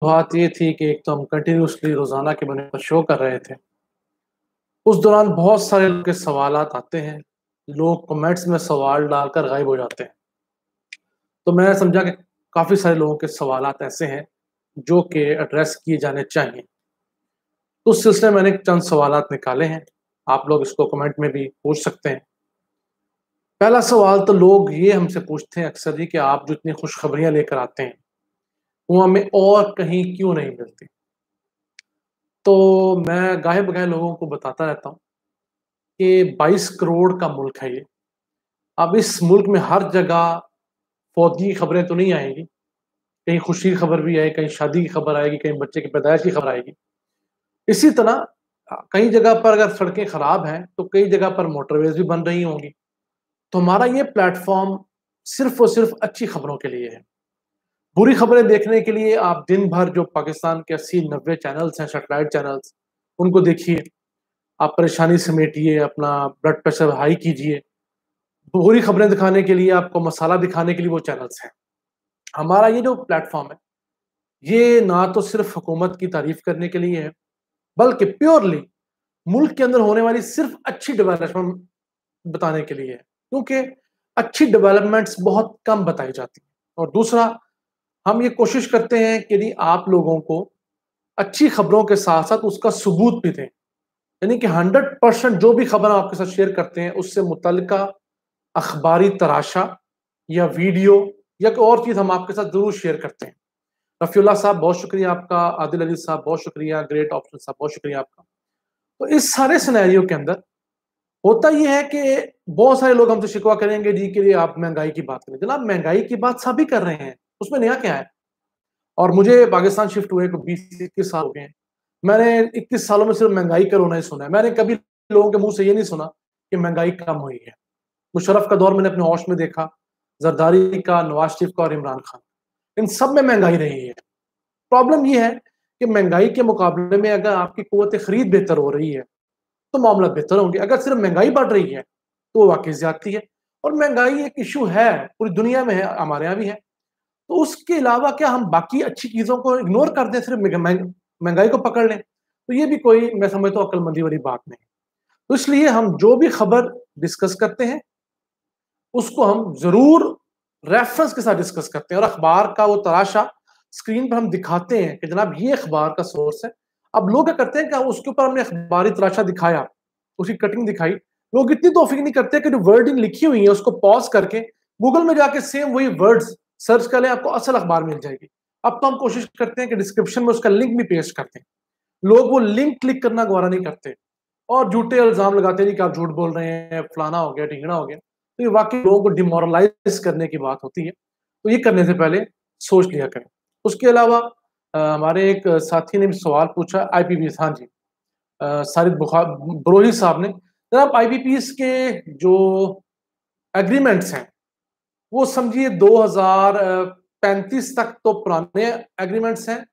बात ये थी कि एक तो हम कंटिन्यूअसली रोज़ाना के बने पर शो कर रहे थे। उस दौरान बहुत सारे लोग के सवालात आते हैं, लोग कमेंट्स में सवाल डालकर गायब हो जाते हैं। तो मैं समझा कि काफ़ी सारे लोगों के सवालात ऐसे हैं, जो कि एड्रेस किए जाने चाहिए। तो उस सिलसिले में मैंने चंद सवालात निकाले हैं, आप लोग इसको कमेंट में भी पूछ सकते हैं। पहला सवाल तो लोग ये हमसे पूछते हैं अक्सर ही कि आप जो इतनी खुशखबरियाँ लेकर आते हैं, वो हमें और कहीं क्यों नहीं मिलती? तो मैं गाहे-बगाहे लोगों को बताता रहता हूँ कि 22 करोड़ का मुल्क है ये। अब इस मुल्क में हर जगह फौत की खबरें तो नहीं आएँगी, कहीं खुशी की खबर भी आए, कहीं शादी की खबर आएगी, कहीं बच्चे की पैदाइश की खबर आएगी। इसी तरह कई जगह पर अगर सड़कें खराब हैं, तो कई जगह पर मोटरवेज़ भी बन रही होंगी। तो हमारा ये प्लेटफ़ॉर्म सिर्फ़ और सिर्फ़ अच्छी खबरों के लिए है। बुरी खबरें देखने के लिए आप दिन भर जो पाकिस्तान के 80-90 चैनल्स हैं, सैटेलाइट चैनल्स, उनको देखिए। आप परेशानी समेटिए, अपना ब्लड प्रेशर हाई कीजिए। बुरी खबरें दिखाने के लिए, आपको मसाला दिखाने के लिए वो चैनल्स हैं। हमारा ये जो प्लेटफ़ॉर्म है, ये ना तो सिर्फ़ हुकूमत की तारीफ़ करने के लिए है, बल्कि प्योरली मुल्क के अंदर होने वाली सिर्फ़ अच्छी डेवलपमेंट बताने के लिए है। क्योंकि अच्छी डेवलपमेंट्स बहुत कम बताई जाती हैं। और दूसरा, हम ये कोशिश करते हैं कि यदि आप लोगों को अच्छी खबरों के साथ-साथ उसका सबूत भी दें। यानी कि 100% जो भी खबर हम आपके साथ शेयर करते हैं, उससे मुतल्लिका अखबारी तराशा या वीडियो या कोई और चीज़ हम आपके साथ ज़रूर शेयर करते हैं। रफ़ीउल्लाह साहब बहुत शुक्रिया आपका, आदिल अली साहब बहुत शुक्रिया, ग्रेट ऑप्शन साहब बहुत शुक्रिया आपका। तो इस सारे सिनेरियो के अंदर होता ये है कि बहुत सारे लोग हमसे शिकवा करेंगे जी कि आप महँगाई की बात करें। जनाब महँगाई की बात सभी कर रहे हैं, उसमें नया क्या है? और मुझे पाकिस्तान शिफ्ट हुए को 20-21 साल हो गए हैं। मैंने 21 सालों में सिर्फ़ महँगाई का रोना ही सुना है। मैंने कभी लोगों के मुँह से ये नहीं सुना कि महँगाई कम हुई है। मुशर्रफ का दौर मैंने अपने होश में देखा, ज़रदारी का, नवाज़ शरीफ का और इमरान खान। इन सब में महँगाई रही है। प्रॉब्लम ये है कि महँगाई के मुकाबले में अगर आपकी क़ुव्वत खरीद बेहतर हो रही है, तो मामला बेहतर होंगे। अगर सिर्फ़ महँगाई बढ़ रही है, तो वाक़ई ज़्यादती है। और महँगाई एक इश्यू है, पूरी दुनिया में है, हमारे यहाँ भी है। तो उसके अलावा क्या हम बाकी अच्छी चीज़ों को इग्नोर कर दें, सिर्फ़ महँगाई को पकड़ लें? तो ये भी कोई मैं समझता हूँ अक्लमंदी वाली बात नहीं। तो इसलिए हम जो भी खबर डिस्कस करते हैं, उसको हम ज़रूर रेफ़रेंस के साथ डिस्कस करते हैं और अखबार का वो तराशा स्क्रीन पर हम दिखाते हैं कि जनाब ये अखबार का सोर्स है। अब लोग क्या करते हैं कि उसके ऊपर हमने अखबारी तराशा दिखाया, उसकी कटिंग दिखाई, लोग इतनी तौफ़ीक नहीं करते कि जो वर्डिंग लिखी हुई है उसको पॉज़ करके गूगल में जाके सेम वही वर्ड्स सर्च कर लें, आपको असल अखबार मिल जाएगी। अब तो हम कोशिश करते हैं कि डिस्क्रिप्शन में उसका लिंक भी पेस्ट कर दें। लोग वो लिंक क्लिक करना गवारा नहीं करते और झूठे इल्ज़ाम लगाते हैं कि आप झूठ बोल रहे हैं, फलाना हो गया, ढिंगना हो गया। तो ये वाक़ई लोगों को डिमोरलाइज़ करने की बात होती है। तो ये करने से पहले सोच लिया करें। उसके अलावा हमारे एक साथी ने भी सवाल पूछा आईपीपीएस हाँ जी। सारिद बरोही साहब ने, जनाब आईपीपीएस के जो एग्रीमेंट्स हैं, वो समझिए 2035 तक तो पुराने एग्रीमेंट्स हैं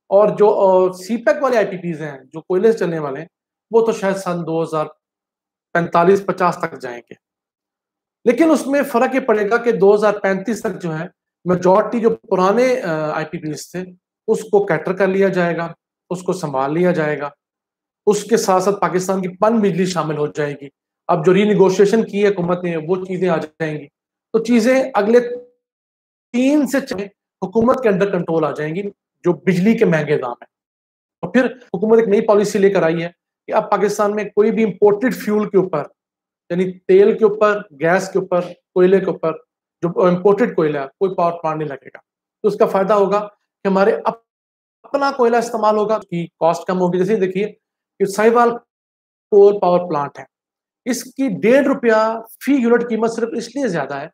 और जो सीपेक वाले आईपीपीज़ हैं, जो कोयले से चलने वाले हैं, वो तो शायद सन 2045-50 तक जाएँगे। लेकिन उसमें फ़र्क ये पड़ेगा कि 2035 तक जो है, मेजॉरिटी जो पुराने आईपीपीज़ थे, उसको कैटर कर लिया जाएगा, उसको सँभाल लिया जाएगा। उसके साथ-साथ पाकिस्तान की पनबिजली शामिल हो जाएगी। अब जो रिनेगोशिएशन की है हुकूमत ने, वो चीज़ें आ जाएँगी। तो चीज़ें अगले 3 से 6 हुकूमत के अंडर कंट्रोल आ जाएँगी, जो बिजली के महँगे दाम हैं। और फिर हुकूमत एक नई पॉलिसी लेकर आई है कि अब पाकिस्तान में कोई भी इम्पोर्टेड फ्यूल के ऊपर, यानी तेल के ऊपर, गैस के ऊपर, कोयले के ऊपर, जो इम्पोर्टेड कोयला है, कोई पावर प्लांट नहीं लगेगा। तो उसका फ़ायदा होगा कि हमारे अपना कोयला इस्तेमाल होगा, कि कॉस्ट कम होगी। जैसे देखिए कि साहिवाल कोल पावर प्लांट है, इसकी ₹1.5 फ़ी यूनिट कीमत सिर्फ़ इसलिए ज़्यादा है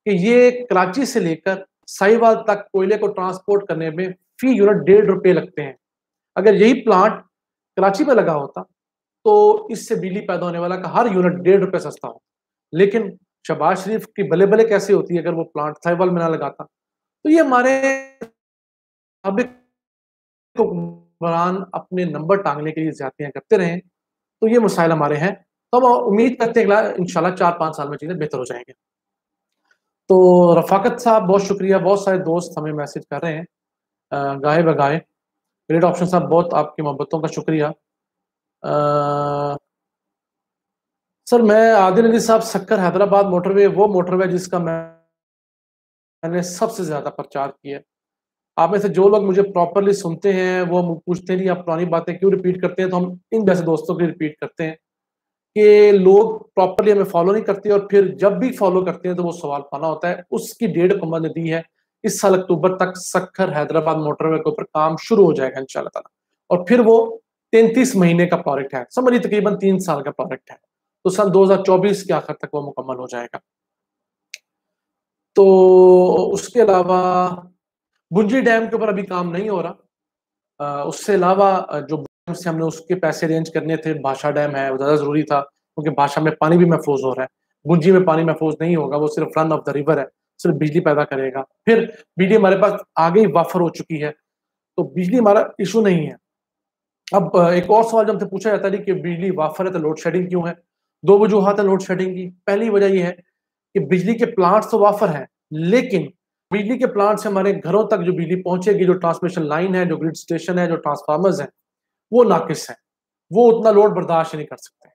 कि ये कराची से लेकर साहिवाल तक कोयले को ट्रांसपोर्ट करने में फ़ी यूनिट ₹1.5 लगते हैं। अगर यही प्लांट कराची में लगा होता, तो इससे बिजली पैदा होने वाला का हर यूनिट ₹1.5 सस्ता हो। लेकिन शहबाज शरीफ की बल्ले-बल्ले कैसे होती अगर वो प्लांट साहिवाल में ना लगाता। तो ये हमारे साबिक हुक्मरान अपने नंबर टाँगने के लिए ज़्यादतियाँ करते रहे, तो ये मसाइल हमारे हैं। तो हम उम्मीद करते हैं इंशाल्लाह 4-5 साल में चीज़ें बेहतर हो जाएँगी। तो रफ़ाकत साहब बहुत शुक्रिया, बहुत सारे दोस्त हमें मैसेज कर रहे हैं गाहे-बगाहे। ग्रेट ऑप्शन साहब, बहुत आपकी मोहब्बतों का शुक्रिया। सर मैं आदिल अली साहब, सक्कर हैदराबाद मोटरवे वो मोटरवे जिसका मैंने सबसे ज्यादा प्रचार किया है। आप में से जो लोग मुझे प्रॉपरली सुनते हैं वो पूछते नहीं आप पुरानी बातें क्यों रिपीट करते हैं, तो हम इन जैसे दोस्तों की रिपीट करते हैं कि लोग प्रॉपरली हमें फॉलो नहीं करते और फिर जब भी फॉलो करते हैं तो वो सवाल पाना होता है। उसकी डेट को मैंने दी है, इस साल अक्टूबर तक सक्खर हैदराबाद मोटरवे के ऊपर काम शुरू हो जाएगा इंशाल्लाह ताला। और फिर वो 33 महीने का प्रोजेक्ट है, समझिए तकरीबन 3 साल का प्रोजेक्ट है, तो सन 2024 के आखिर तक वो मुकम्मल हो जाएगा। तो उसके अलावा बुंजी डैम के ऊपर अभी काम नहीं हो रहा। उससे अलावा जो डैम से हमने उसके पैसे अरेंज करने थे, भाषा डैम है, वो ज़्यादा ज़रूरी था क्योंकि भाषा में पानी भी महफूज हो रहा है। गुंजी में पानी महफूज नहीं होगा, वो सिर्फ रन ऑफ द रिवर है, सिर्फ बिजली पैदा करेगा। फिर बिजली हमारे पास आगे ही वाफर हो चुकी है, तो बिजली हमारा इशू नहीं है। अब एक और सवाल जब हमसे पूछा जाता है कि बिजली वाफर है तो लोड शेडिंग क्यों है। दो वजूहत है लोड शेडिंग की। पहली वजह यह है कि बिजली के प्लांट्स तो वाफर हैं, लेकिन बिजली के प्लांट से हमारे घरों तक जो बिजली पहुंचेगी, जो ट्रांसमिशन लाइन है, जो ग्रिड स्टेशन है, जो ट्रांसफार्मर्स हैं, वो नाकिस है, वो उतना लोड बर्दाश्त नहीं कर सकते।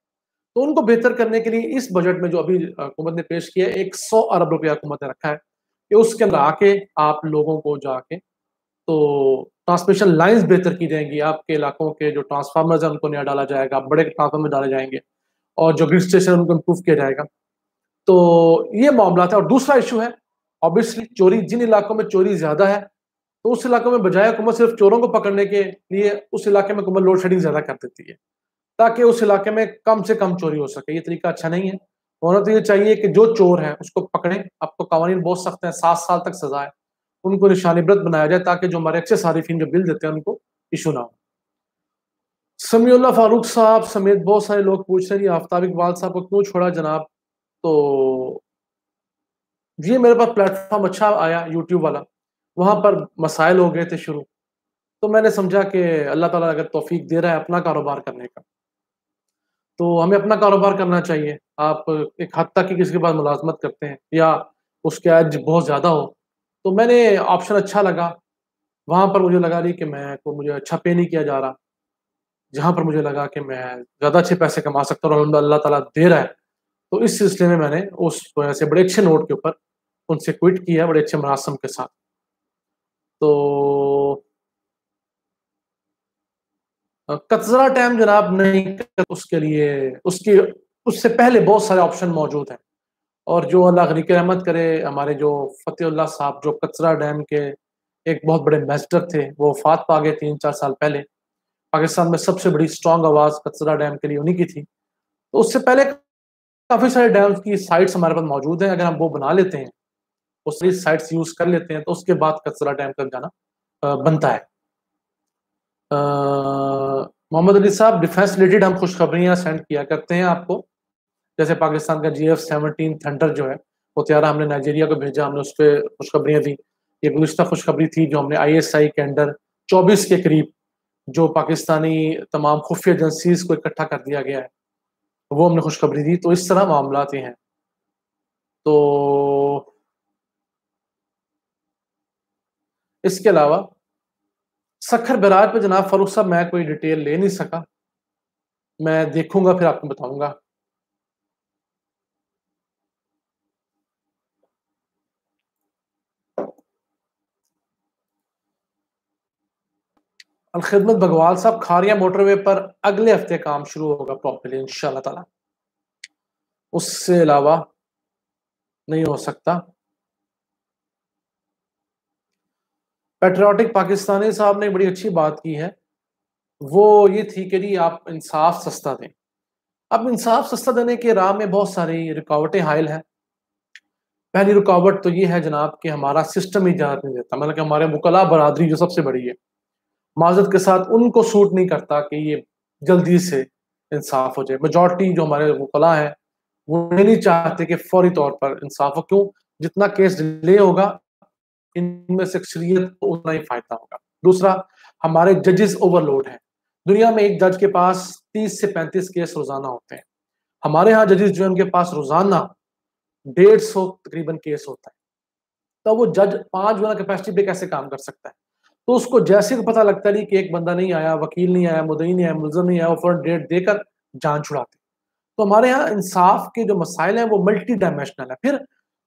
तो उनको बेहतर करने के लिए इस बजट में जो अभी हुकूमत ने पेश किया है, 100 अरब रुपया हुकूमत ने रखा है कि उसके अंदर आके आप लोगों को जाके तो ट्रांसमिशन लाइंस बेहतर की जाएंगी, आपके इलाकों के जो ट्रांसफार्मर्स हैं उनको नया डाला जाएगा, बड़े ट्रांसफार्मर डाले जाएंगे और जो ग्रिड स्टेशन उनको इम्प्रूव किया जाएगा। तो ये मामला है। और दूसरा इशू है ऑब्वियसली चोरी। जिन इलाकों में चोरी ज्यादा है तो उस इलाकों में बजाय हुकूमत सिर्फ चोरों को पकड़ने के लिए उस इलाके में हुकूमत लोड शेडिंग ज्यादा कर देती है ताकि उस इलाके में कम से कम चोरी हो सके। ये तरीका अच्छा नहीं है। होना तो ये चाहिए कि जो चोर है उसको पकड़ें। अब तो कानून बहुत सख्त है, 7 साल तक सजा है, उनको निशानीबरत बनाया जाए ताकि जो हमारे अच्छे सारिफिन जो बिल देते हैं उनको इशू ना हो। समीउल्लाह फारूक साहब समेत बहुत सारे लोग पूछ रहे हैं आफ्ताब इकबाल साहब को क्यों छोड़ा जनाब। तो ये मेरे पास प्लेटफॉर्म अच्छा आया यूट्यूब वाला, वहां पर मसाइल हो गए थे शुरू, तो मैंने समझा कि अल्लाह ताला अगर तौफीक दे रहा है अपना कारोबार करने का तो हमें अपना कारोबार करना चाहिए। आप एक हद तक ही किसी के पास मुलाजमत करते हैं या उसके एज बहुत ज़्यादा हो, तो मैंने ऑप्शन अच्छा लगा, वहाँ पर मुझे लगा नहीं कि मैं को मुझे अच्छा पे नहीं किया जा रहा, जहाँ पर मुझे लगा कि मैं ज़्यादा अच्छे पैसे कमा सकता हूँ और अल्लाह ताला दे रहा है, तो इस सिलसिले में मैंने उस वजह से बड़े अच्छे नोट के ऊपर उनसे क्विट किया, बड़े अच्छे मरासम के साथ। तो कचरा टाइम जनाब नहीं, उसके लिए उसकी उससे पहले बहुत सारे ऑप्शन मौजूद हैं। और जो अल्लाह गनी की रहमत करे, हमारे जो फतेहुल्लाह साहब जो कचरा डैम के एक बहुत बड़े मैस्टर थे, वो वफात पा गए 3-4 साल पहले। पाकिस्तान में सबसे बड़ी स्ट्रॉन्ग आवाज़ कचरा डैम के लिए उन्हीं की थी। तो उससे पहले काफ़ी सारे डैम्स की साइट्स हमारे पास मौजूद हैं, अगर हम वो बना लेते हैं, वो सारी साइट्स यूज़ कर लेते हैं, तो उसके बाद कचरा डैम तक जाना बनता है। मोहम्मद अली साहब, डिफेंस रिलेटेड हम खुशखबरियाँ सेंड किया करते हैं आपको, जैसे पाकिस्तान का GF-17 थंडर जो है वो त्यारा हमने नाइजीरिया को भेजा, हमने उस पर खुशखबरियाँ दी। ये गुज़िश्ता खुशखबरी थी जो हमने ISI के अंडर 24 के करीब जो पाकिस्तानी तमाम खुफिया एजेंसीज को इकट्ठा कर दिया गया है, वो हमने खुशखबरी दी। तो इस तरह मामलात हैं। तो इसके अलावा सक्खर बराज पे जनाब फारूक साहब मैं कोई डिटेल ले नहीं सका, मैं देखूंगा फिर आपको बताऊंगा। अलखिदमत बगवाल साहब, खारिया मोटरवे पर अगले हफ्ते काम शुरू होगा प्रॉपर्ली इंशाल्लाह ताला, उससे अलावा नहीं हो सकता। पेट्रियाटिक पाकिस्तानी साहब ने बड़ी अच्छी बात की है, वो ये थी कि जी आप इंसाफ सस्ता दें। अब इंसाफ सस्ता देने के राह में बहुत सारी रुकावटें हायल हैं। पहली रुकावट तो ये है जनाब कि हमारा सिस्टम ही इजाज़त नहीं देता, मतलब कि हमारे वकला बरादरी जो सबसे बड़ी है, माजरत के साथ उनको सूट नहीं करता कि ये जल्दी से इंसाफ हो जाए। मेजॉरिटी जो हमारे वकला हैं वो ये नहीं चाहते कि फौरी तौर पर इंसाफ हो। क्यों? जितना केस डिले होगा इनमें से अक्सरियत को उतना ही फायदा होगा। दूसरा, हमारे जजेस ओवरलोड हैं। दुनिया में एक जज के पास 30 से 35 केस रोजाना होते हैं, हमारे यहाँ जजेस जो है उनके पास रोजाना 150 तकरीबन केस होता है। तो वो जज 5 गुना कैपेसिटी पे कैसे काम कर सकता है? तो उसको जैसे को पता लगता नहीं कि एक बंदा नहीं आया, वकील नहीं आया, मुद्दई नहीं आया, मुलज़िम नहीं आया, वो फ़ौरन डेट देकर जान छुड़ाते। तो हमारे यहाँ इंसाफ के जो मसाइल हैं वो मल्टी डायमेंशनल है। फिर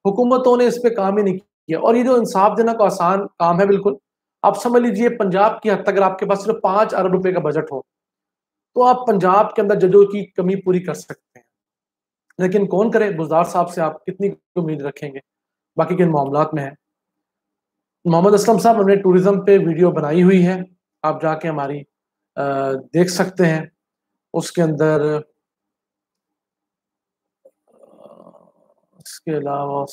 हुकूमतों ने इस पे काम ही नहीं किया, और ये जो इंसाफ देना कोई आसान काम है बिल्कुल। आप समझ लीजिए पंजाब की हद तक अगर आपके पास सिर्फ 5 अरब रुपए का बजट हो, तो आप पंजाब के अंदर जजों की कमी पूरी कर सकते हैं। लेकिन कौन करे? बुज़दार साहब से आप कितनी उम्मीद रखेंगे? बाकी किन मामलात में है। मोहम्मद असलम साहब हमने टूरिज्म पे वीडियो बनाई हुई है, आप जाके हमारी देख सकते हैं। उसके अंदर उसके अलावा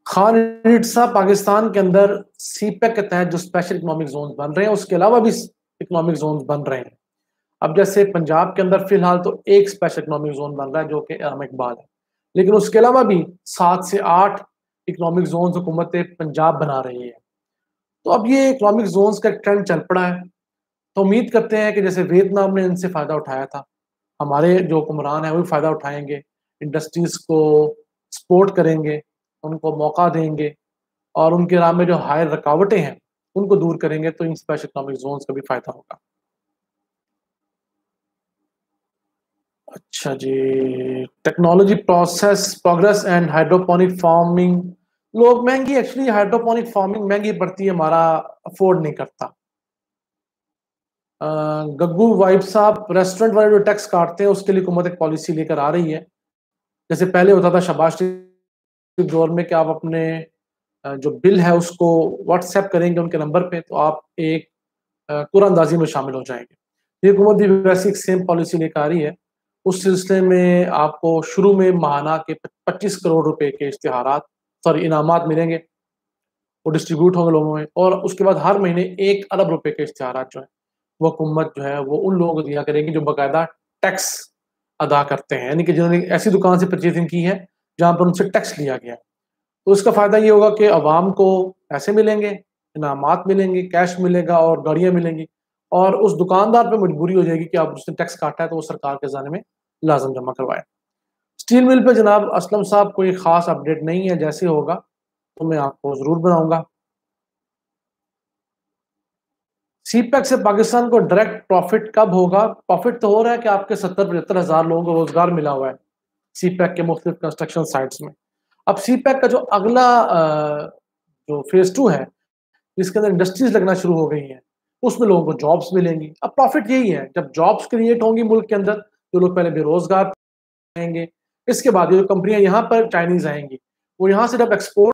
खान यूनिट साहब, पाकिस्तान के अंदर सीपेक के तहत जो स्पेशल इकोनॉमिक जोन बन रहे हैं, उसके अलावा भी इकोनॉमिक जोन बन रहे हैं। अब जैसे पंजाब के अंदर फिलहाल तो एक स्पेशल इकोनॉमिक जोन बन रहा है जो कि अहम इकबाल है, लेकिन उसके अलावा भी 7 से 8 इकोनॉमिक जोन हुकूमत पंजाब बना रही है। तो अब ये इकोनॉमिक जोन्स का ट्रेंड चल पड़ा है। तो उम्मीद करते हैं कि जैसे वियतनाम ने इनसे फ़ायदा उठाया था, हमारे जो हुक्मरान हैं वो भी फ़ायदा उठाएँगे, इंडस्ट्रीज़ को सपोर्ट करेंगे, उनको मौका देंगे, और उनके राह में जो हायर रुकावटें हैं, उनको दूर करेंगे, तो इन स्पेशल इकोनॉमिक ज़ोन्स का भी फ़ायदा होगा। अच्छा जी, technology progress and hydroponic farming. लोग महँगी, एक्चुअली हाइड्रोपोनिक फार्मिंग महँगी पड़ती है, हमारा अफ़ोर्ड नहीं करता। गग्गू वाइब साहब, रेस्टोरेंट वाले जो टैक्स काटते हैं उसके लिए हुकूमत एक पॉलिसी लेकर आ रही है। जैसे पहले होता था शाबाश के दौर में कि आप अपने जो बिल है उसको व्हाट्सएप करेंगे उनके नंबर पे, तो आप एक कुरानंदाज़ी में शामिल हो जाएँगे। ये हुकूमत भी वैसे एक सेम पॉलिसी लेकर आ रही है। उस सिलसिले में आपको शुरू में माहाना के 25 करोड़ रुपए के इश्तिहारात, सॉरी इनामात मिलेंगे, वो डिस्ट्रीब्यूट होंगे लोगों में, और उसके बाद हर महीने 1 अरब रुपए के इश्तिहारात जो हैं, वो हुकूमत जो है वो उन लोगों को दिया करेगी जो बाकायदा टैक्स अदा करते हैं, यानी कि जिन्होंने ऐसी दुकान से परचेज़िंग की है, जहाँ पर उनसे टैक्स लिया गया है। तो इसका फ़ायदा ये होगा कि अवाम को पैसे मिलेंगे, इनामात मिलेंगे, कैश मिलेगा और गाड़ियाँ मिलेंगी, और उस दुकानदार पे मजबूरी हो जाएगी कि अब उसने टैक्स काटा है तो वो सरकार के ख़ज़ाने में लाज़िम जमा करवाए। स्टील मिल पे जनाब असलम साहब कोई ख़ास अपडेट नहीं है, जैसे होगा तो मैं आपको ज़रूर बनाऊँगा। सीपेक से पाकिस्तान को डायरेक्ट प्रॉफ़िट कब होगा? प्रॉफ़िट तो हो रहा है कि आपके 70-75 हज़ार लोगों को रोज़गार मिला हुआ है, सीपेक के मुख्तलिफ कंस्ट्रक्शन साइट्स में। अब सीपेक का जो अगला जो फ़ेज़ 2 है, जिसके अंदर इंडस्ट्रीज़ लगना शुरू हो गई हैं, उसमें लोगों को जॉब्स मिलेंगी। अब प्रॉफ़िट यही है, जब जॉब्स क्रिएट होंगी मुल्क के अंदर, तो लोग पहले बेरोज़गार रहेंगे, इसके बाद ये जो कंपनियाँ यहाँ पर चाइनीज़ आएँगी, वो यहाँ से जब एक्सपोर्ट्स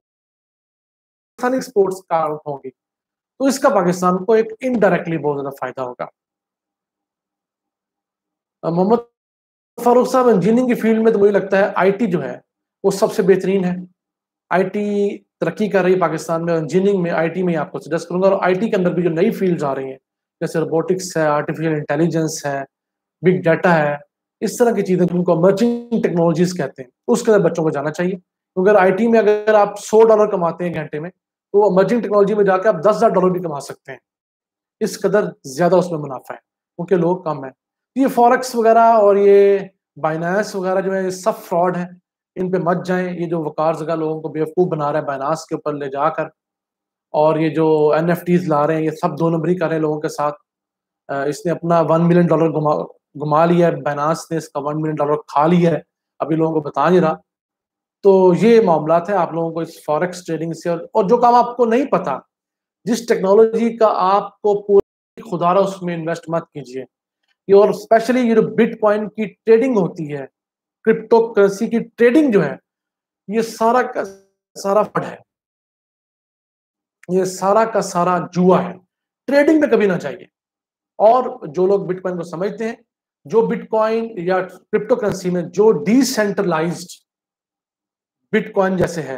का आउट होंगी, तो इसका पाकिस्तान को एक इनडायरेक्टली बहुत ज़्यादा फ़ायदा होगा। मोहम्मद फारूक साहब, इंजीनियरिंग की फ़ील्ड में तो मुझे लगता है आईटी जो है, वो सबसे बेहतरीन है। आईटी तरक्की कर रही है पाकिस्तान में, और इंजीनियरिंग में आईटी में ही आपको सजेस्ट करूँगा, और आईटी के अंदर भी जो नई फ़ील्ड्स आ रही हैं, जैसे रोबोटिक्स है, आर्टिफ़िशियल इंटेलिजेंस है, बिग डाटा है, इस तरह की चीज़ें जिनको इमर्जिंग टेक्नोलॉजीज़ कहते हैं, उसके अंदर बच्चों को जाना चाहिए। क्योंकि अगर आईटी में अगर आप $100 कमाते हैं घंटे में, तो इमर्जिंग टेक्नोलॉजी में जाके आप $10,000 भी कमा सकते हैं। इस कदर ज़्यादा उसमें मुनाफ़ा है, क्योंकि लोग कम हैं। ये फॉरेक्स वगैरह और ये बाइनेंस वगैरह जो है, ये सब फ्रॉड है, इन पे मत जाएँ। ये जो वक़ार ज़गह लोगों को बेवकूफ़ बना रहा है बाइनेंस के ऊपर ले जाकर, और ये जो एनएफटीज़ ला रहे हैं, ये सब 2 नंबरी कर रहे हैं लोगों के साथ। इसने अपना $1 मिलियन घुमा घुमा लिया है, बाइनेंस ने इसका $1 मिलियन खा लिया है, अभी लोगों को बता नहीं रहा। तो ये मामलात है, आप लोगों को इस फॉरेक्स ट्रेडिंग से, और जो काम आपको नहीं पता, जिस टेक्नोलॉजी का आपको पूरी खुदारा उसमें इन्वेस्ट मत कीजिए। ये, और स्पेशली ये जो बिटकॉइन की ट्रेडिंग होती है, क्रिप्टो करेंसी की ट्रेडिंग जो है, ये सारा का सारा फ्रॉड है, ये सारा का सारा जुआ है। ट्रेडिंग में कभी ना जाइए। और जो लोग बिटकॉइन को समझते हैं, जो बिटकॉइन या क्रिप्टो करेंसी में जो डिसेंट्रलाइज्ड बिटकॉइन जैसे है,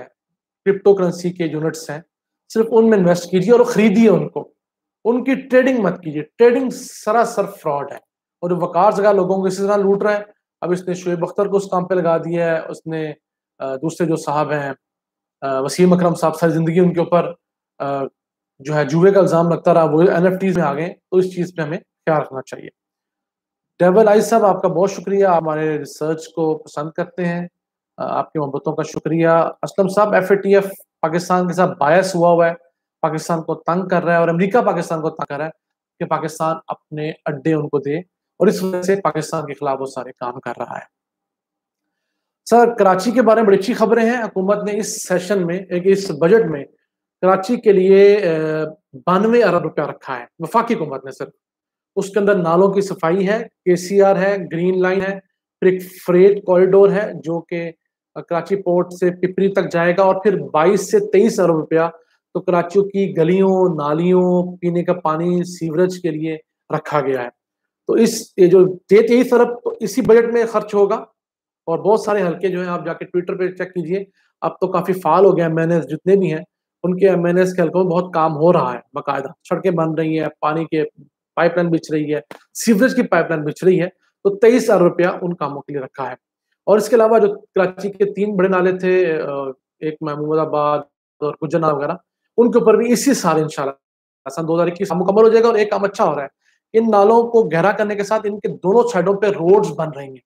क्रिप्टो करेंसी के यूनिट्स हैं, सिर्फ उनमें इन्वेस्ट कीजिए और खरीदिए उनको, उनकी ट्रेडिंग मत कीजिए। ट्रेडिंग सरासर फ्रॉड है, और जो वकार जगह लोगों को इसी तरह लूट रहा है। अब इसने शुएब अख्तर को उस काम पे लगा दिया है, उसने दूसरे जो साहब हैं, वसीम अकरम साहब, सारी जिंदगी उनके ऊपर जो है जुए का इल्जाम लगता रहा, वो एनएफटीज में आ गए। तो इस चीज पे हमें ख्याल रखना चाहिए। डेवल आई साहब, आपका बहुत शुक्रिया, आप हमारे रिसर्च को पसंद करते हैं, आपकी मोहब्बतों का शुक्रिया। असलम साहब, FATF पाकिस्तान के साथ बायस हुआ है, पाकिस्तान को तंग कर रहा है और अमेरिका पाकिस्तान को तंग कर रहा है कि पाकिस्तान अपने अड्डे उनको दे, और इस वजह से पाकिस्तान के खिलाफ वो सारे काम कर रहा है। सर, कराची के बारे में बड़ी अच्छी खबरें हैं। हुकूमत ने इस सेशन में, इस बजट में कराची के लिए 92 अरब रुपया रखा है, वफाकी हुकूमत ने। सिर्फ उसके अंदर नालों की सफाई है, KCR है, ग्रीन लाइन है, फिर एक फ्रेट कॉरिडोर है जो कि कराची पोर्ट से पिपरी तक जाएगा, और फिर 22 से 23 अरब रुपया तो कराची की गलियों, नालियों, पीने का पानी, सीवरेज के लिए रखा गया है। तो ये जो 23 अरब तो इसी बजट में खर्च होगा। और बहुत सारे हल्के जो हैं, आप जाके ट्विटर पे चेक कीजिए, अब तो काफी फाल हो गया। MNS जितने भी हैं, उनके MNS के हल्कों में बहुत काम हो रहा है, बाकायदा सड़कें बन रही है, पानी के पाइपलाइन बिछ रही है, सीवरेज की पाइपलाइन बिछ रही है। तो 23 अरब रुपया उन कामों के लिए रखा है। और इसके अलावा जो कराची के 3 बड़े नाले थे, एक महमूदाबाद और गुजरनार वगैरह, उनके ऊपर भी इसी साल इंशाल्लाह सन 2021 मुकम्मल हो जाएगा। और एक काम अच्छा हो रहा है, इन नालों को गहरा करने के साथ इनके दोनों साइडों पे रोड्स बन रही हैं,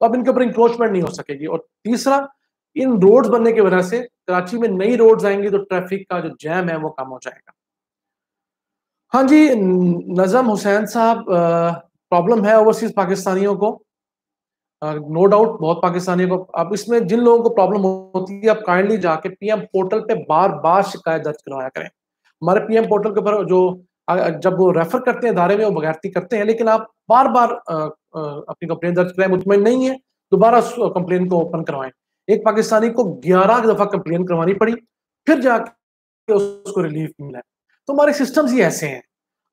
तो अब इनके ऊपर इंक्रोचमेंट नहीं हो सकेगी। और तीसरा, इन रोड्स बनने की वजह से कराची में नई रोड्स आएंगी तो ट्रैफिक का जो जैम है वो कम हो जाएगा। हाँ जी, नजम हुसैन साहब, प्रॉब्लम है ओवरसीज पाकिस्तानियों को, नो डाउट, बहुत पाकिस्तानियों को। अब इसमें जिन लोगों को प्रॉब्लम होती है, आप काइंडली जाके PM पोर्टल पे बार बार शिकायत दर्ज करवाया करें। हमारे PM पोर्टल के ऊपर जो जब वो रेफर करते हैं इदारे में, वो बगैरती करते हैं, लेकिन आप बार बार अपनी कंप्लेन दर्ज कराएं। मुतमईन नहीं है, दोबारा कंप्लेन को ओपन करवाएं। एक पाकिस्तानी को 11 दफा कंप्लेन करवानी पड़ी, फिर जाके उसको रिलीफ मिला है। तो हमारे सिस्टम्स ही ऐसे हैं।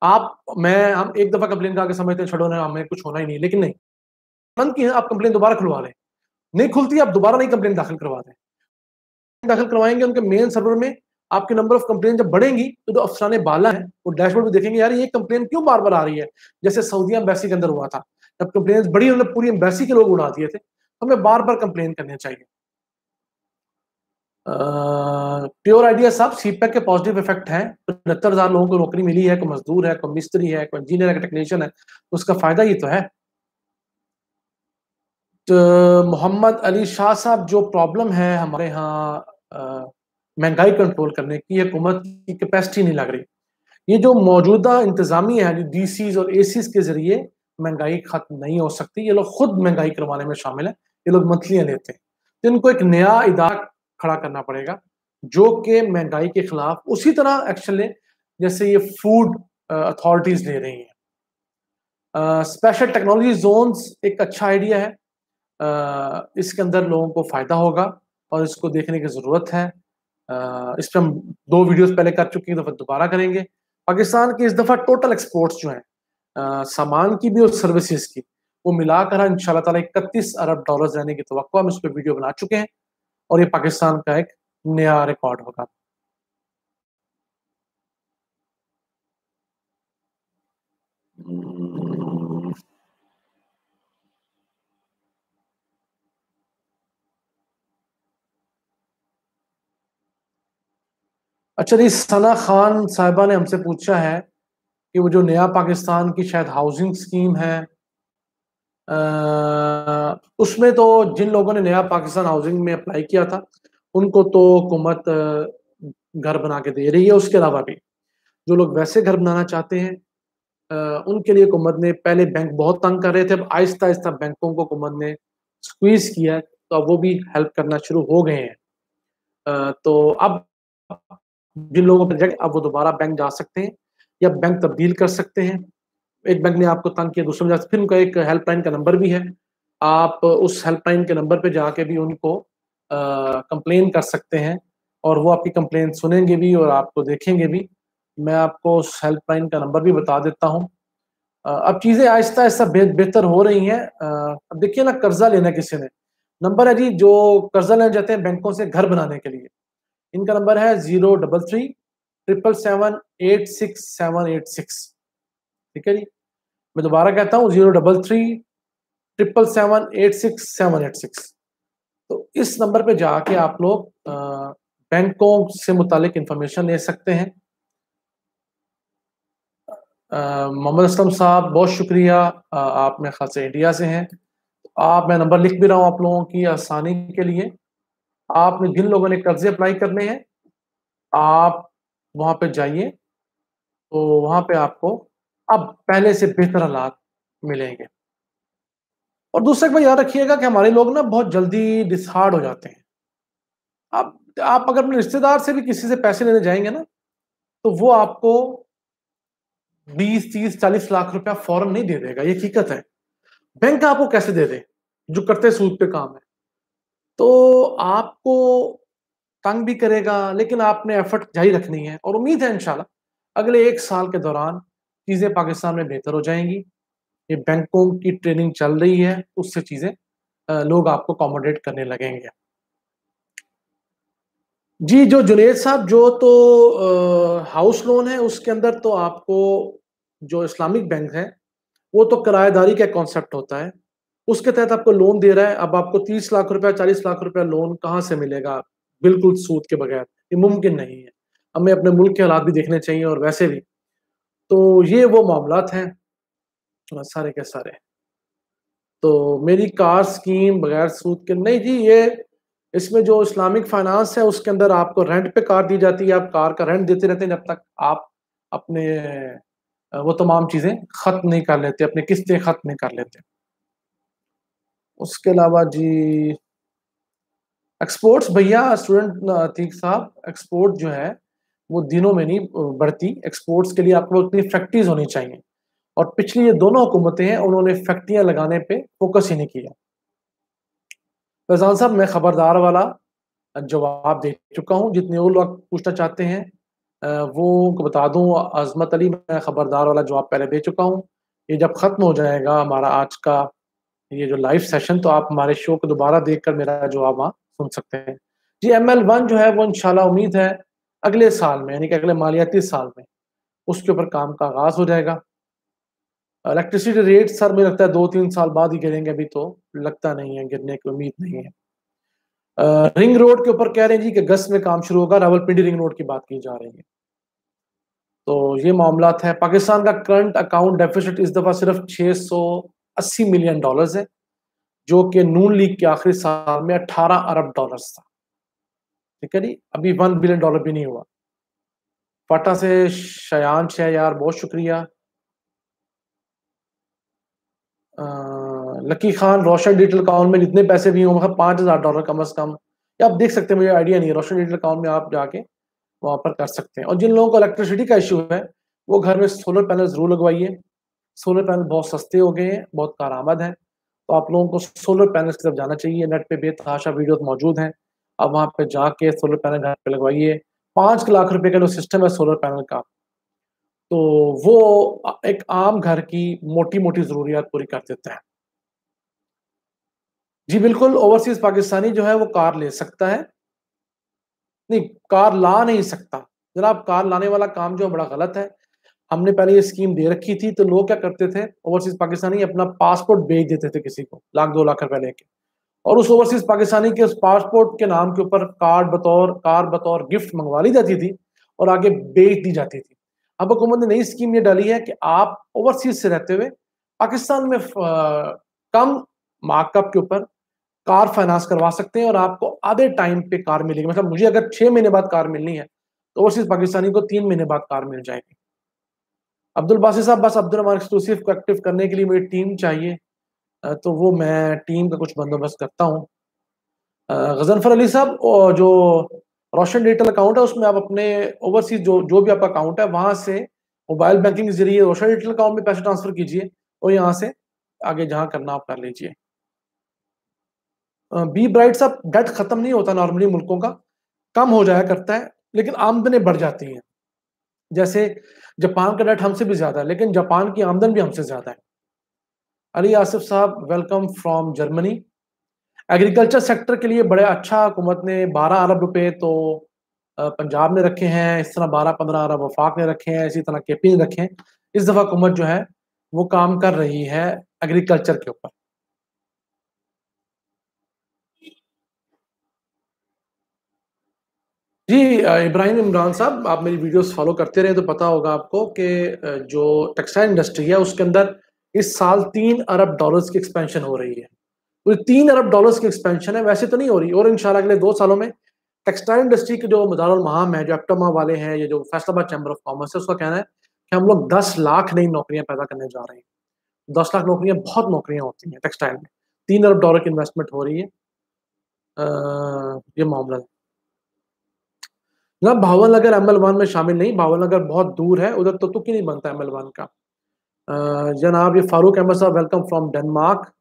हम एक दफा कंप्लेन करके समझते हैं छोड़ो ना, हमें कुछ होना ही नहीं, लेकिन नहीं, तुरंत की आप कंप्लेन दोबारा खुलवा लें, नहीं खुलती आप दोबारा नई कंप्लेन दाखिल करवा दें। दाखिल करवाएंगे उनके मेन सर्वर में, आपके नंबर ऑफ कंप्लेन जब बढ़ेंगी तो जो अफसराने बाला है वो डैशबोर्ड में देखेंगे, यार ये कंप्लेन क्यों बार बार आ रही है। जैसे सऊदी एम्बेसी के अंदर हुआ था, जब कंप्लेन बढ़ी उन्होंने पूरी एम्बेसी के लोग उड़ा दिए थे। हमें बार बार कंप्लेन करने चाहिए। प्योर आइडिया साहब, CPEC के पॉजिटिव इफेक्ट हैं। 75,000 लोगों को नौकरी मिली है, कोई मजदूर है, कोई मिस्त्री है, कोई इंजीनियर है, टेक्नीशियन है, तो उसका फायदा ही तो है। तो मोहम्मद अली शाह साहब, जो प्रॉब्लम है हमारे यहाँ महंगाई कंट्रोल करने की, हुकूमत की कैपेसिटी नहीं लग रही। ये जो मौजूदा इंतजामिया है, DCs और ACs के जरिए महंगाई खत्म नहीं हो सकती। ये लोग खुद महंगाई करवाने में शामिल है, ये लोग मंथलियां लेते हैं। तो इनको एक नया इदारा खड़ा करना पड़ेगा जो कि महंगाई के खिलाफ उसी तरह एक्शन ले जैसे ये फूड अथॉरिटीज ले रही हैं। स्पेशल टेक्नोलॉजी जोन्स एक अच्छा आइडिया है। इसके अंदर लोगों को फायदा होगा और इसको देखने की जरूरत है। इस पर हम 2 वीडियोस पहले कर चुके हैं, दफा दोबारा करेंगे। पाकिस्तान की इस दफा टोटल एक्सपोर्ट्स जो हैं, सामान की भी और सर्विसेज की, वो मिलाकर इंशाल्लाह ताला 31 अरब डॉलर रहने की तवक्को, हम इस पर वीडियो बना चुके हैं और ये पाकिस्तान का एक नया रिकॉर्ड होगा। अच्छा जी, सना खान साहिबा ने हमसे पूछा है कि वो जो नया पाकिस्तान की शायद हाउसिंग स्कीम है, उसमें तो जिन लोगों ने नया पाकिस्तान हाउसिंग में अप्लाई किया था उनको तो हुकूमत घर बना के दे रही है। उसके अलावा भी जो लोग वैसे घर बनाना चाहते हैं, उनके लिए हुकूमत ने, पहले बैंक बहुत तंग कर रहे थे, अब आहिस्ता आहिस्ता बैंकों को हुकूमत ने स्क्वीज किया है, तो अब वो भी हेल्प करना शुरू हो गए हैं। तो अब जिन लोगों पर रिजेक्ट, अब वो दोबारा बैंक जा सकते हैं या बैंक तब्दील कर सकते हैं। एक बैंक ने आपको तंग किया, दूसरे में जा सकते, फिर उनका एक हेल्पलाइन का नंबर भी है, आप उस हेल्पलाइन के नंबर पे जाके भी उनको कंप्लेन कर सकते हैं और वो आपकी कंप्लेन सुनेंगे भी और आपको देखेंगे भी। मैं आपको उस हेल्पलाइन का नंबर भी बता देता हूँ। अब चीज़ें आहिस्ता आहिस्ता बेहतर हो रही हैं। अब देखिए ना, कर्जा लेना किसी ने, नंबर है जी, जो कर्जा लेने जाते हैं बैंकों से घर बनाने के लिए, इनका नंबर है 033 777 86786। ठीक है जी, मैं दोबारा कहता हूँ, 033 777 86786। तो इस नंबर पे जाके आप लोग बैंकों से मुतालिक इंफॉर्मेशन ले सकते हैं। मोहम्मद असलम साहब, बहुत शुक्रिया, आप मेरे ख्याल से इंडिया से हैं। मैं नंबर लिख भी रहा हूँ आप लोगों की आसानी के लिए। आपने जिन लोगों ने कर्जे अप्लाई करने हैं, आप वहां पे जाइए, तो वहां पे आपको अब पहले से बेहतर हालात मिलेंगे। और दूसरा एक बात याद रखिएगा कि हमारे लोग ना बहुत जल्दी डिसहार्ड हो जाते हैं। आप अगर अपने रिश्तेदार से भी किसी से पैसे लेने जाएंगे ना, तो वो आपको 20, 30, 40 लाख रुपया फौरन नहीं दे देगा, ये हकीकत है। बैंक आपको कैसे दे दे, जो करते सूद पे काम है। तो आपको तंग भी करेगा, लेकिन आपने एफर्ट जारी रखनी है और उम्मीद है इंशाल्लाह अगले 1 साल के दौरान चीजें पाकिस्तान में बेहतर हो जाएंगी। ये बैंकों की ट्रेनिंग चल रही है, उससे चीजें लोग आपको अकोमोडेट करने लगेंगे। जी, जो जुनेद साहब, जो तो हाउस लोन है उसके अंदर तो आपको जो इस्लामिक बैंक है वो तो किराएदारी का कॉन्सेप्ट होता है, उसके तहत आपको लोन दे रहा है। अब आपको 30 लाख रुपया 40 लाख रुपया लोन कहाँ से मिलेगा बिल्कुल सूद के बगैर, ये मुमकिन नहीं है। हमें अपने मुल्क के हालात भी देखने चाहिए और वैसे भी तो ये वो मामलात हैं सारे के सारे। तो मेरी कार स्कीम बगैर सूद के नहीं जी, ये इसमें जो इस्लामिक फाइनेंस है उसके अंदर आपको रेंट पे कार दी जाती है, आप कार का रेंट देते रहते हैं जब तक आप अपने वो तमाम चीजें खत्म नहीं कर लेते, अपनी किस्तें खत्म नहीं कर लेते। उसके अलावा जी एक्सपोर्ट्स, भैया स्टूडेंट अतीक साहब, एक्सपोर्ट जो है वो दिनों में नहीं बढ़ती। एक्सपोर्ट्स के लिए आपको अपनी फैक्ट्रीज होनी चाहिए, और पिछली ये दोनों हुकूमतें हैं उन्होंने फैक्ट्रियां लगाने पे फोकस ही नहीं किया। फैजान साहब, मैं खबरदार वाला जवाब दे चुका हूँ, जितने वो लोग पूछना चाहते हैं वो उनको बता दूं। अजमत अली, मैं खबरदार वाला जवाब पहले दे चुका हूँ। ये जब खत्म हो जाएगा हमारा आज का ये जो लाइव सेशन, तो आप हमारे शो को दोबारा देखकर मेरा जवाब वहाँ सुन सकते हैं। जी, ML1 जो है वो इंशाल्लाह उम्मीद है अगले साल में, यानी कि अगले मालियाती साल में उसके ऊपर काम का आगाज हो जाएगा। इलेक्ट्रिसिटी रेट सर मुझे लगता है 2-3 साल बाद ही गिरेंगे, अभी तो लगता नहीं है, गिरने की उम्मीद नहीं है। रिंग रोड के ऊपर कह रहे हैं जी कि अगस्त में काम शुरू होगा, रावलपिंडी रिंग रोड की बात की जा रही है। तो ये मामलात है। पाकिस्तान का करंट अकाउंट डेफिसिट इस दफा सिर्फ $680 मिलियन है, जो कि नून लीग के आखिरी साल में $18 अरब था। ठीक है जी, अभी $1 बिलियन भी नहीं हुआ। फाटा से शयान यार, बहुत शुक्रिया। लकी खान, रोशन डिजिटल अकाउंट में जितने पैसे भी हों, मतलब $5000 कम अज कम, या आप देख सकते हैं, मुझे आइडिया नहीं है, रोशन डिजिटल अकाउंट में आप जाके वहां पर कर सकते हैं। और जिन लोगों को इलेक्ट्रिसिटी का इशू है वो घर में सोलर पैनल जरूर लगवाइए। सोलर पैनल बहुत सस्ते हो गए हैं, बहुत कारआमद हैं, तो आप लोगों को सोलर पैनल की तरफ जाना चाहिए। नेट पे बेतहाशा वीडियो मौजूद हैं, आप वहां पे जाके सोलर पैनल घर पे लगवाइए। 5 लाख रुपए का जो सिस्टम है सोलर पैनल का, तो वो एक आम घर की मोटी मोटी जरूरियात पूरी कर देता है। जी बिल्कुल, ओवरसीज पाकिस्तानी जो है वो कार ले सकता है, नहीं कार ला नहीं सकता। जनाब, कार लाने वाला काम जो है बड़ा गलत है। हमने पहले ये स्कीम दे रखी थी, तो लोग क्या करते थे, ओवरसीज पाकिस्तानी अपना पासपोर्ट बेच देते थे किसी को, 1-2 लाख रुपए लेके, और उस ओवरसीज पाकिस्तानी के उस पासपोर्ट के नाम के ऊपर कार बतौर गिफ्ट मंगवा ली जाती थी और आगे बेच दी जाती थी। अब हुकूमत ने नई स्कीम ये डाली है कि आप ओवरसीज से रहते हुए पाकिस्तान में कम मार्कअप के ऊपर कार फाइनेंस करवा सकते हैं, और आपको आधे टाइम पे कार मिलेगी। मतलब मुझे अगर 6 महीने बाद कार मिलनी है, तो ओवरसीज पाकिस्तानी को 3 महीने बाद कार मिल जाएगी। अब्दुल बासित साहब, बस अब्दुल रहमान एक्सक्लूसिव को एक्टिव करने के लिए मुझे टीम चाहिए, तो वो मैं टीम का कुछ बंदोबस्त करता हूँ। गजनफर अली साहब, जो रोशन डिजिटल अकाउंट है उसमें आप अपने ओवरसीज जो भी आपका अकाउंट है वहां से मोबाइल बैंकिंग के जरिए रोशन डिजिटल अकाउंट में पैसे ट्रांसफर कीजिए, और यहाँ से आगे जहाँ करना आप कर लीजिए। बी ब्राइट साहब, डेट खत्म नहीं होता नॉर्मली मुल्कों का, कम हो जाया करता है, लेकिन आमदनें बढ़ जाती हैं। जैसे जापान का डेट हमसे भी ज्यादा है, लेकिन जापान की आमदन भी हमसे ज्यादा है। अली आसिफ साहब, welcome from Germany. Agriculture sector के लिए बड़े अच्छा हुकूमत ने 12 अरब रुपए तो पंजाब ने रखे हैं, इस तरह 12-15 अरब वफाक ने रखे हैं, इसी तरह केपी ने रखे हैं। इस दफा हुकूमत जो है वो काम कर रही है एग्रीकल्चर के ऊपर। जी इब्राहिम इमरान साहब, आप मेरी वीडियोस फॉलो करते रहे तो पता होगा आपको कि जो टेक्सटाइल इंडस्ट्री है उसके अंदर इस साल $3 अरब की एक्सपेंशन हो रही है। वो $3 अरब की एक्सपेंशन है, वैसे तो नहीं हो रही। और इंशाल्लाह अगले 2 सालों में टेक्सटाइल इंडस्ट्री के जो मदारुल महाम है, जो एप्टोमा वाले हैं, ये जो फैसलाबाद चैम्बर ऑफ कॉमर्स है, उसका कहना है कि हम लोग 10 लाख नई नौकरियां पैदा करने जा रहे हैं। 10 लाख नौकरियां बहुत नौकरियां होती हैं टेक्सटाइल में। $3 अरब की इन्वेस्टमेंट हो रही है। ये मामला है ना। भावल नगर ML1 में शामिल नहीं, भावल नगर बहुत दूर है, उधर तो तुक ही नहीं बनता ML1 का। जनाब ये फारूक अहमद साहब वेलकम फ्रॉम डेनमार्क।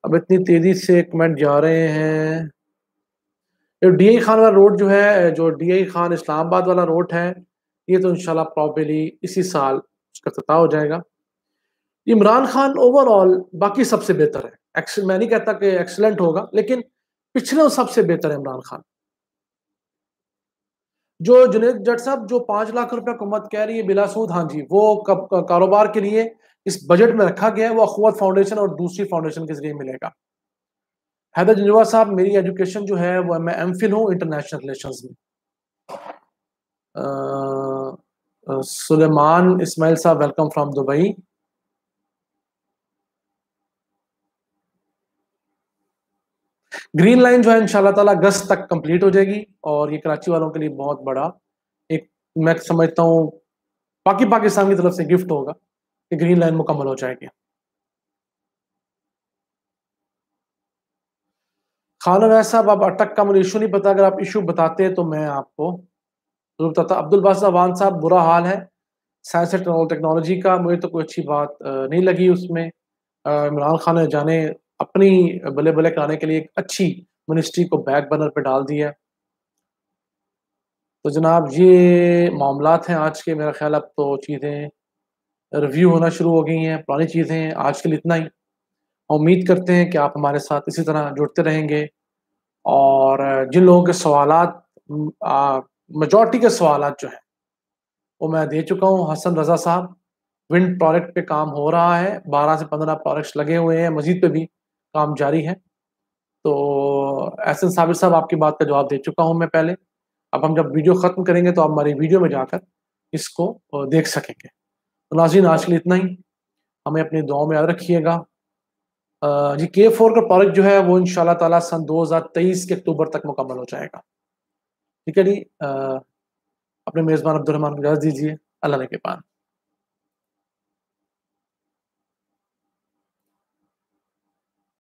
अब इतनी तेजी से कमेंट जा रहे हैं। ये DI खान वाला रोड जो है, जो DI खान इस्लामाबाद वाला रोड है, ये तो इंशाल्लाह प्रॉबेबली इसी साल उसका इफ्तिताह हो जाएगा। इमरान खान ओवरऑल बाकी सबसे बेहतर है। मैं नहीं कहता कि एक्सीलेंट होगा, लेकिन पिछले सबसे बेहतर है इमरान खान। जो जुनेद जट साहब जो 5 लाख रुपए हुकूमत कह रही है बिलासूद, हाँ जी, वो कारोबार के लिए इस बजट में रखा गया है। वो अखुवत फाउंडेशन और दूसरी फाउंडेशन के जरिए मिलेगा। हैदर जंजुआ साहब, मेरी एजुकेशन जो है वो मैं MPhil हूँ इंटरनेशनल रिलेशंस में। सुलेमान इस्माइल साहब welcome from Dubai. Green line जो है इंशाल्लाह ताला अगस्त तक कंप्लीट हो जाएगी, और ये कराची वालों के लिए बहुत बड़ा एक, मैं समझता हूँ पाकिस्तान की तरफ से गिफ्ट होगा कि ग्रीन लाइन मुकम्मल हो जाएगी। खान अवैस साहब, अब अटक का मुझे इशू नहीं पता, अगर आप इशू बताते हैं तो मैं आपको जरूर बताता। अब्दुल बासित अवान साहब, बुरा हाल है साइंस एंड टेक्नोलॉजी का, मुझे तो कोई अच्छी बात नहीं लगी उसमें। इमरान खान ने जाने अपनी बल्ले बल्ले कराने के लिए एक अच्छी मिनिस्ट्री को बैक बर्नर पे डाल दिया। तो जनाब ये मामलात हैं आज के। मेरा ख्याल अब तो चीज़ें रिव्यू होना शुरू हो गई हैं, पुरानी चीज़ें। आज के लिए इतना ही। उम्मीद करते हैं कि आप हमारे साथ इसी तरह जुड़ते रहेंगे, और जिन लोगों के सवालात, मेजॉरिटी के सवालात जो हैं वो मैं दे चुका हूँ। हसन रज़ा साहब, विंड प्रोजेक्ट पे काम हो रहा है, 12 से 15 प्रोजेक्ट्स लगे हुए हैं, मजीद पे भी काम जारी है। तो एहसन साबिर साहब, आपकी बात का जवाब दे चुका हूँ मैं पहले। अब हम जब वीडियो ख़त्म करेंगे तो आप हमारी वीडियो में जाकर इसको देख सकेंगे। तो नाज़रीन, आज के लिए इतना ही। हमें अपनी दुआओं में याद रखिएगा। जी, K4 का प्रोजेक्ट जो है वो इंशाल्लाह ताला सन 2023 के अक्टूबर तक मुकम्मल हो जाएगा। ठीक है जी। अपने मेज़बान अब्दुल रहमान को इजाज़त दीजिए। अल्लाह ने के पान।